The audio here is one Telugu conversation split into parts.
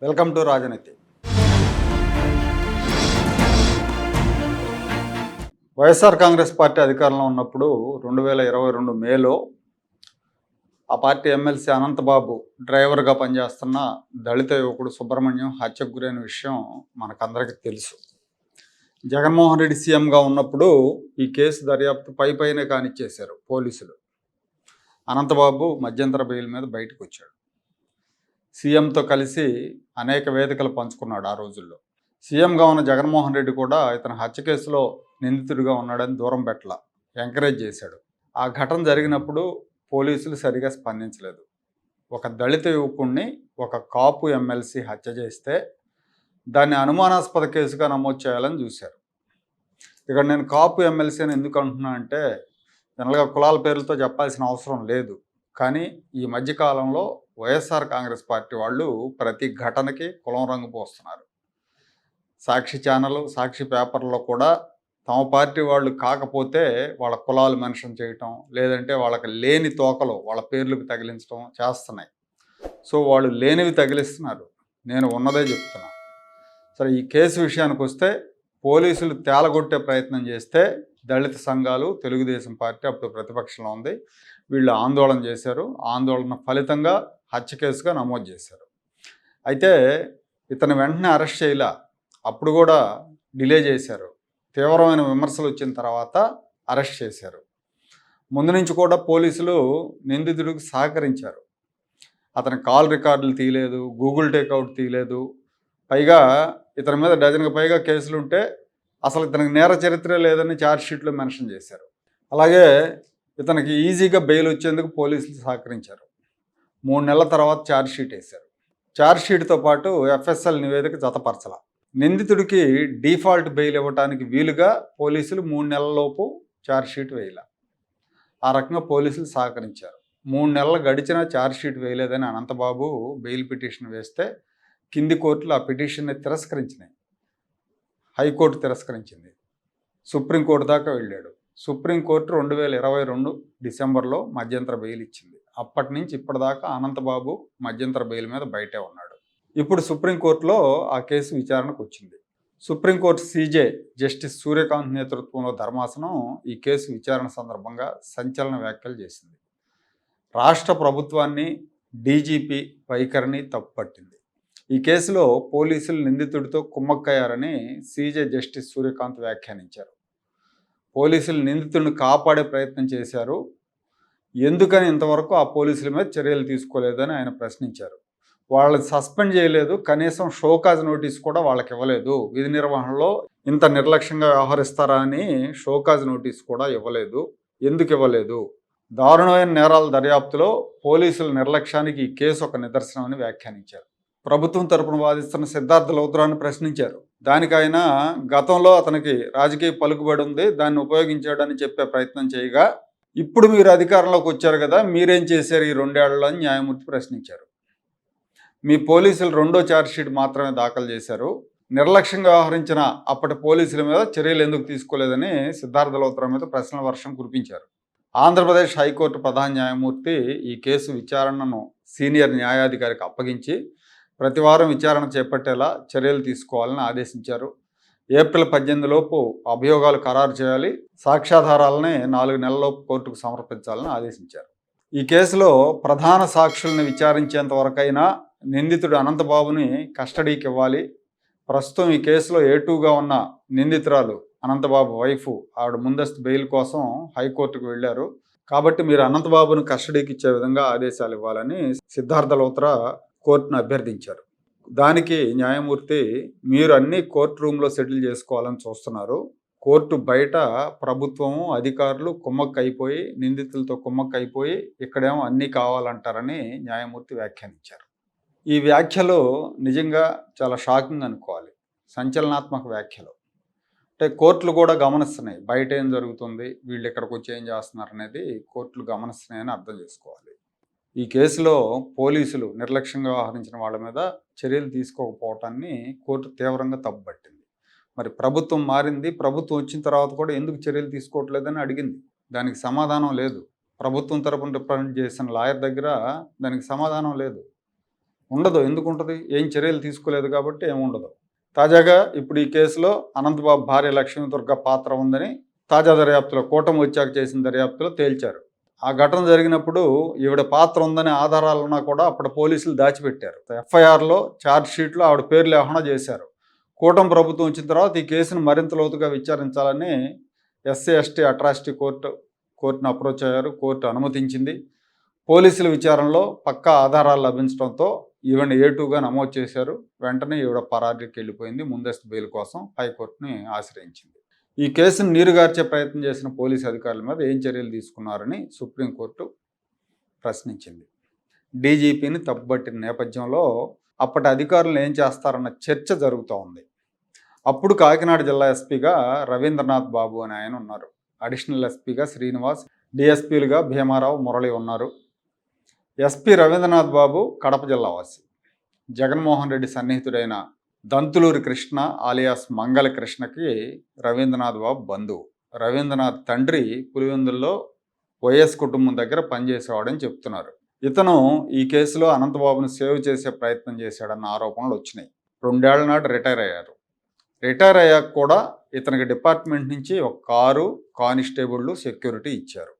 వెల్కమ్ టు రాజనీతి. వైఎస్ఆర్ కాంగ్రెస్ పార్టీ అధికారంలో ఉన్నప్పుడు 2022 మేలో ఆ పార్టీ ఎమ్మెల్సీ అనంతబాబు డ్రైవర్గా పనిచేస్తున్న దళిత యువకుడు సుబ్రహ్మణ్యం హత్యకు గురైన విషయం మనకందరికీ తెలుసు. జగన్మోహన్ రెడ్డి సీఎంగా ఉన్నప్పుడు ఈ కేసు దర్యాప్తు పైనే కానిచ్చేశారు పోలీసులు. అనంతబాబు మధ్యంతర బెయిల్ మీద బయటకు వచ్చాడు. సీఎంతో కలిసి అనేక వేదికలు పంచుకున్నాడు. ఆ రోజుల్లో సీఎంగా ఉన్న జగన్మోహన్ రెడ్డి కూడా ఇతను హత్య కేసులో నిందితుడిగా ఉన్నాడని దూరం పెట్టల, ఎంకరేజ్ చేశాడు. ఆ ఘటన జరిగినప్పుడు పోలీసులు సరిగా స్పందించలేదు. ఒక దళిత యువకుడిని ఒక కాపు ఎమ్మెల్సీ హత్య చేస్తే దాన్ని అనుమానాస్పద కేసుగా నమోదు చేయాలని చూశారు. ఇక్కడ నేను కాపు ఎమ్మెల్సీ అని ఎందుకు అంటున్నా అంటే, జనరల్గా కులాల పేర్లతో చెప్పాల్సిన అవసరం లేదు. కానీ ఈ మధ్యకాలంలో వైఎస్ఆర్ కాంగ్రెస్ పార్టీ వాళ్ళు ప్రతి ఘటనకి కులం రంగు పోస్తున్నారు. సాక్షి ఛానల్, సాక్షి పేపర్లో కూడా తమ పార్టీ వాళ్ళు కాకపోతే వాళ్ళ కులాలు మెన్షన్ చేయటం, లేదంటే వాళ్ళకి లేని తోకలు వాళ్ళ పేర్లకు తగిలించడం చేస్తున్నాయి. సో వాళ్ళు లేనివి తగిలిస్తున్నారు, నేను ఉన్నదే చెప్తున్నా. సరే, ఈ కేసు విషయానికి వస్తే పోలీసులు తేలగొట్టే ప్రయత్నం చేస్తే దళిత సంఘాలు, తెలుగుదేశం పార్టీ అప్పుడు ప్రతిపక్షంలో ఉంది, వీళ్ళు ఆందోళన చేశారు. ఆందోళన ఫలితంగా హత్య కేసుగా నమోదు చేశారు. అయితే ఇతను వెంటనే అరెస్ట్ చేయలా, అప్పుడు కూడా డిలే చేశారు. తీవ్రమైన విమర్శలు వచ్చిన తర్వాత అరెస్ట్ చేశారు. ముందు నుంచి కూడా పోలీసులు నిందితుడికి సహకరించారు. అతని కాల్ రికార్డులు తీయలేదు, గూగుల్ టేక్అవుట్ తీయలేదు. పైగా ఇతని మీద డజన్కి పైగా కేసులు ఉంటే అసలు ఇతనికి నేర చరిత్ర లేదని ఛార్జ్షీట్లో మెన్షన్ చేశారు. అలాగే ఇతనికి ఈజీగా బెయిల్ వచ్చేందుకు పోలీసులు సహకరించారు. 3 నెలల తర్వాత ఛార్జ్షీట్ వేశారు. ఛార్జ్షీట్తో పాటు ఎఫ్ఎస్ఎల్ నివేదిక జతపరచాల. నిందితుడికి డిఫాల్ట్ బెయిల్ ఇవ్వడానికి వీలుగా పోలీసులు 3 నెలలలోపు ఛార్జ్షీట్ వేయాల. ఆ రకంగా పోలీసులు సహకరించారు. 3 నెలలు గడిచినా ఛార్జ్షీట్ వేయలేదని అనంతబాబు బెయిల్ పిటిషన్ వేస్తే కింది కోర్టులు ఆ పిటిషన్ని తిరస్కరించినాయి. హైకోర్టు తిరస్కరించింది. సుప్రీంకోర్టు దాకా వెళ్ళాడు. సుప్రీంకోర్టు 2022 డిసెంబర్లో మధ్యంతర బెయిల్ ఇచ్చింది. అప్పటి నుంచి ఇప్పటిదాకా అనంతబాబు మధ్యంతర బెయిల్ మీద బయటే ఉన్నాడు. ఇప్పుడు సుప్రీంకోర్టులో ఆ కేసు విచారణకు వచ్చింది. సుప్రీంకోర్టు సీజే జస్టిస్ సూర్యకాంత్ నేతృత్వంలో ధర్మాసనం ఈ కేసు విచారణ సందర్భంగా సంచలన వ్యాఖ్యలు చేసింది. రాష్ట్ర ప్రభుత్వాన్ని, డీజీపీ వైఖరిని తప్పుపట్టింది. ఈ కేసులో పోలీసులు నిందితుడితో కుమ్మక్కయ్యారని సీజే జస్టిస్ సూర్యకాంత్ వ్యాఖ్యానించారు. పోలీసులు నిందితుడిని కాపాడే ప్రయత్నం చేశారు, ఎందుకని ఇంతవరకు ఆ పోలీసుల మీద చర్యలు తీసుకోలేదని ఆయన ప్రశ్నించారు. వాళ్ళని సస్పెండ్ చేయలేదు, కనీసం షోకాజ్ నోటీస్ కూడా వాళ్ళకి ఇవ్వలేదు. విధి నిర్వహణలో ఇంత నిర్లక్ష్యంగా వ్యవహరిస్తారా అని షోకాజ్ నోటీస్ కూడా ఇవ్వలేదు. ఎందుకు ఇవ్వలేదు? దారుణమైన నేరాల దర్యాప్తులో పోలీసుల నిర్లక్ష్యానికి ఈ కేసు ఒక నిదర్శనం అని వ్యాఖ్యానించారు. ప్రభుత్వం తరపున వాదిస్తున్న సిద్ధార్థ లౌత్రాన్ని ప్రశ్నించారు. దానికైనా గతంలో అతనికి రాజకీయ పలుకుబడి ఉంది, దాన్ని ఉపయోగించాడని చెప్పే ప్రయత్నం చేయగా, ఇప్పుడు మీరు అధికారంలోకి వచ్చారు కదా, మీరేం చేశారు ఈ 2 ఏళ్లలో అని న్యాయమూర్తి ప్రశ్నించారు. మీ పోలీసులు 2వ ఛార్జ్షీట్ మాత్రమే దాఖలు చేశారు, నిర్లక్ష్యంగా వ్యవహరించిన అప్పటి పోలీసుల మీద చర్యలు ఎందుకు తీసుకోలేదని సిద్ధార్థ లౌత్రా మీద ప్రశ్నల వర్షం కురిపించారు. ఆంధ్రప్రదేశ్ హైకోర్టు ప్రధాన న్యాయమూర్తి ఈ కేసు విచారణను సీనియర్ న్యాయాధికారికి అప్పగించి ప్రతి వారం విచారణ చేపట్టేలా చర్యలు తీసుకోవాలని ఆదేశించారు. ఏప్రిల్ 18 లోపు అభియోగాలు ఖరారు చేయాలి, సాక్ష్యాధారాలని 4 నెలలలోపు కోర్టుకు సమర్పించాలని ఆదేశించారు. ఈ కేసులో ప్రధాన సాక్షుల్ని విచారించేంత వరకైనా నిందితుడు అనంతబాబుని కస్టడీకి ఇవ్వాలి. ప్రస్తుతం ఈ కేసులో A2గా ఉన్న నిందితురాలు అనంతబాబు వైఫ్, ఆవిడ ముందస్తు బెయిల్ కోసం హైకోర్టుకు వెళ్ళారు. కాబట్టి మీరు అనంతబాబును కస్టడీకి ఇచ్చే విధంగా ఆదేశాలు ఇవ్వాలని సిద్ధార్థ లౌత్రా కోర్టును అభ్యర్థించారు. దానికి న్యాయమూర్తి, మీరు అన్ని కోర్టు రూమ్లో సెటిల్ చేసుకోవాలని చూస్తున్నారు, కోర్టు బయట ప్రభుత్వము, అధికారులు కుమ్మక్కైపోయి, నిందితులతో కుమ్మక్కైపోయి ఇక్కడేమో అన్నీ కావాలంటారని న్యాయమూర్తి వ్యాఖ్యానించారు. ఈ వ్యాఖ్యలు నిజంగా చాలా షాకింగ్ అనుకోవాలి, సంచలనాత్మక వ్యాఖ్యలు. అంటే కోర్టులు కూడా గమనిస్తున్నాయి బయట ఏం జరుగుతుంది, వీళ్ళు ఇక్కడికి వచ్చి ఏం చేస్తున్నారు అనేది కోర్టులు గమనిస్తున్నాయని అర్థం చేసుకోవాలి. ఈ కేసులో పోలీసులు నిర్లక్ష్యంగా వ్యవహరించిన వాళ్ళ మీద చర్యలు తీసుకోకపోవటాన్ని కోర్టు తీవ్రంగా తప్పుపట్టింది. మరి ప్రభుత్వం మారింది, ప్రభుత్వం వచ్చిన తర్వాత కూడా ఎందుకు చర్యలు తీసుకోవట్లేదని అడిగింది. దానికి సమాధానం లేదు. ప్రభుత్వం తరపున రిప్రజెంట్ చేసిన లాయర్ దగ్గర దానికి సమాధానం లేదు. ఉండదు. ఎందుకు ఉంటుంది? ఏం చర్యలు తీసుకోలేదు కాబట్టి ఏముండదు. తాజాగా ఇప్పుడు ఈ కేసులో అనంతబాబు భార్య లక్ష్మీదుర్గ పాత్ర ఉందని తాజా దర్యాప్తులో కూటమి వచ్చాక చేసిన దర్యాప్తులో తేల్చారు. ఆ ఘటన జరిగినప్పుడు ఈవిడ పాత్ర ఉందనే ఆధారాలున్నా కూడా అప్పుడు పోలీసులు దాచిపెట్టారు. ఎఫ్ఐఆర్లో ఛార్జ్షీట్లో ఆవిడ పేరు లేకుండా చేశారు. కూటమి ప్రభుత్వం వచ్చిన తర్వాత ఈ కేసును మరింత లోతుగా విచారించాలని ఎస్సీ ఎస్టీ అట్రాసిటీ కోర్టును అప్రోచ్ అయ్యారు. కోర్టు అనుమతించింది. పోలీసుల విచారణలో పక్కా ఆధారాలు లభించడంతో ఈవిడ A2గా నమోదు చేశారు. వెంటనే ఈవిడ పరారీకి వెళ్ళిపోయింది. ముందస్తు బెయిల్ కోసం హైకోర్టుని ఆశ్రయించింది. ఈ కేసును నీరుగార్చే ప్రయత్నం చేసిన పోలీసు అధికారుల మీద ఏం చర్యలు తీసుకున్నారని సుప్రీంకోర్టు ప్రశ్నించింది. డీజీపీని తప్పుబట్టిన నేపథ్యంలో అప్పటి అధికారులు ఏం చేస్తారన్న చర్చ జరుగుతూ ఉంది. అప్పుడు కాకినాడ జిల్లా ఎస్పీగా రవీంద్రనాథ్ బాబు అని ఆయన ఉన్నారు. అడిషనల్ ఎస్పీగా శ్రీనివాస్, డిఎస్పీలుగా భీమారావు, మురళి ఉన్నారు. ఎస్పీ రవీంద్రనాథ్ బాబు కడప జిల్లా వాసి. జగన్మోహన్ రెడ్డి సన్నిహితుడైన దంతులూరి కృష్ణ ఆలియాస్ మంగళ కృష్ణకి రవీంద్రనాథ్ బాబు బంధువు. రవీంద్రనాథ్ తండ్రి పులివెందుల్లో వైఎస్ కుటుంబం దగ్గర పనిచేసేవాడని చెప్తున్నారు. ఇతను ఈ కేసులో అనంతబాబును సేవ్ చేసే ప్రయత్నం చేశాడన్న ఆరోపణలు వచ్చినాయి. 2 ఏళ్ల నాడు రిటైర్ అయ్యారు. రిటైర్ అయ్యాక కూడా ఇతనికి డిపార్ట్మెంట్ నుంచి ఒక కారు, కానిస్టేబుళ్ళు సెక్యూరిటీ ఇచ్చారు.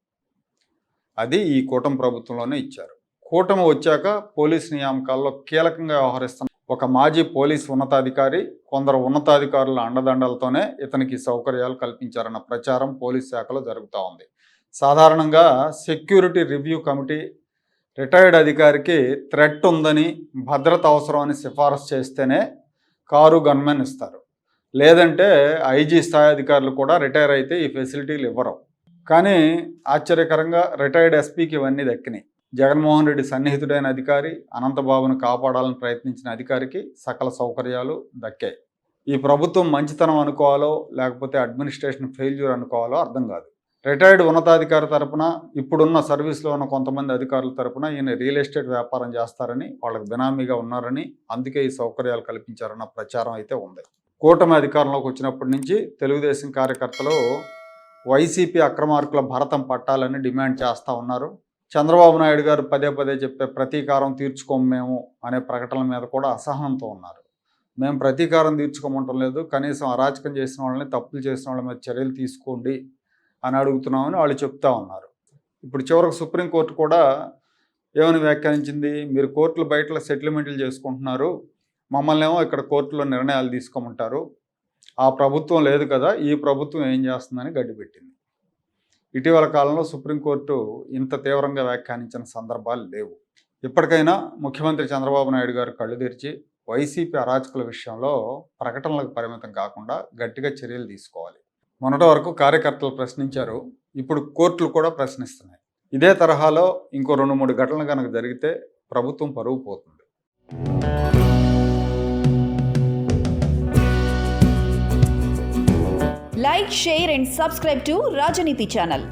అది ఈ కూటమి ప్రభుత్వంలోనే ఇచ్చారు. కూటమి వచ్చాక పోలీస్ నియామకాల్లో కీలకంగా వ్యవహరిస్తున్న ఒక మాజీ పోలీస్ ఉన్నతాధికారి, కొందరు ఉన్నతాధికారుల అండదండలతోనే ఇతనికి సౌకర్యాలు కల్పించారన్న ప్రచారం పోలీస్ శాఖలో జరుగుతూ ఉంది. సాధారణంగా సెక్యూరిటీ రివ్యూ కమిటీ రిటైర్డ్ అధికారికి థ్రెట్ ఉందని, భద్రత అవసరం అని సిఫారసు చేస్తేనే కారు, గన్మెన్ ఇస్తారు. లేదంటే ఐజీ స్థాయి అధికారులు కూడా రిటైర్ అయితే ఈ ఫెసిలిటీలు ఇవ్వరు. కానీ ఆశ్చర్యకరంగా రిటైర్డ్ ఎస్పీకి ఇవన్నీ దక్కినాయి. జగన్మోహన్ రెడ్డి సన్నిహితుడైన అధికారి, అనంతబాబును కాపాడాలని ప్రయత్నించిన అధికారికి సకల సౌకర్యాలు దక్కాయి. ఈ ప్రభుత్వం మంచితనం అనుకోవాలో లేకపోతే అడ్మినిస్ట్రేషన్ ఫెయిల్యూర్ అనుకోవాలో అర్థం కాదు. రిటైర్డ్ ఉన్నతాధికారి తరపున, ఇప్పుడున్న సర్వీస్లో ఉన్న కొంతమంది అధికారుల తరపున ఈయన రియల్ ఎస్టేట్ వ్యాపారం చేస్తారని, వాళ్ళకి బినామీగా ఉన్నారని, అందుకే ఈ సౌకర్యాలు కల్పించారన్న ప్రచారం అయితే ఉంది. కూటమి అధికారంలోకి వచ్చినప్పటి నుంచి తెలుగుదేశం కార్యకర్తలు వైసీపీ అక్రమార్కుల భరతం పట్టాలని డిమాండ్ చేస్తూ ఉన్నారు. చంద్రబాబు నాయుడు గారు పదే పదే చెప్పే ప్రతీకారం తీర్చుకోము మేము అనే ప్రకటనల మీద కూడా అసహనంతో ఉన్నారు. మేము ప్రతీకారం తీర్చుకోమంటం లేదు, కనీసం అరాచకం చేసిన వాళ్ళని, తప్పులు చేసిన వాళ్ళ మీద చర్యలు తీసుకోండి అని అడుగుతున్నామని వాళ్ళు చెప్తా ఉన్నారు. ఇప్పుడు చివరికి సుప్రీంకోర్టు కూడా ఏమని వ్యాఖ్యానించింది? మీరు కోర్టులు బయట సెటిల్మెంట్లు చేసుకుంటున్నారు, మమ్మల్ని ఏమో ఇక్కడ కోర్టులో నిర్ణయాలు తీసుకోమంటారు. ఆ ప్రభుత్వం లేదు కదా, ఈ ప్రభుత్వం ఏం చేస్తుందని గడ్డిపెట్టింది. ఇటీవల కాలంలో సుప్రీంకోర్టు ఇంత తీవ్రంగా వ్యాఖ్యానించిన సందర్భాలు లేవు. ఇప్పటికైనా ముఖ్యమంత్రి చంద్రబాబు నాయుడు గారు కళ్ళు తెరిచి వైసీపీ అరాచకుల విషయంలో ప్రకటనలకు పరిమితం కాకుండా గట్టిగా చర్యలు తీసుకోవాలి. మొన్నటి వరకు కార్యకర్తలు ప్రశ్నించారు, ఇప్పుడు కోర్టులు కూడా ప్రశ్నిస్తున్నాయి. ఇదే తరహాలో ఇంకో 2-3 ఘటనలు కనుక జరిగితే ప్రభుత్వం పరువు పోతుంది. Like, share and subscribe to Rajaniti channel.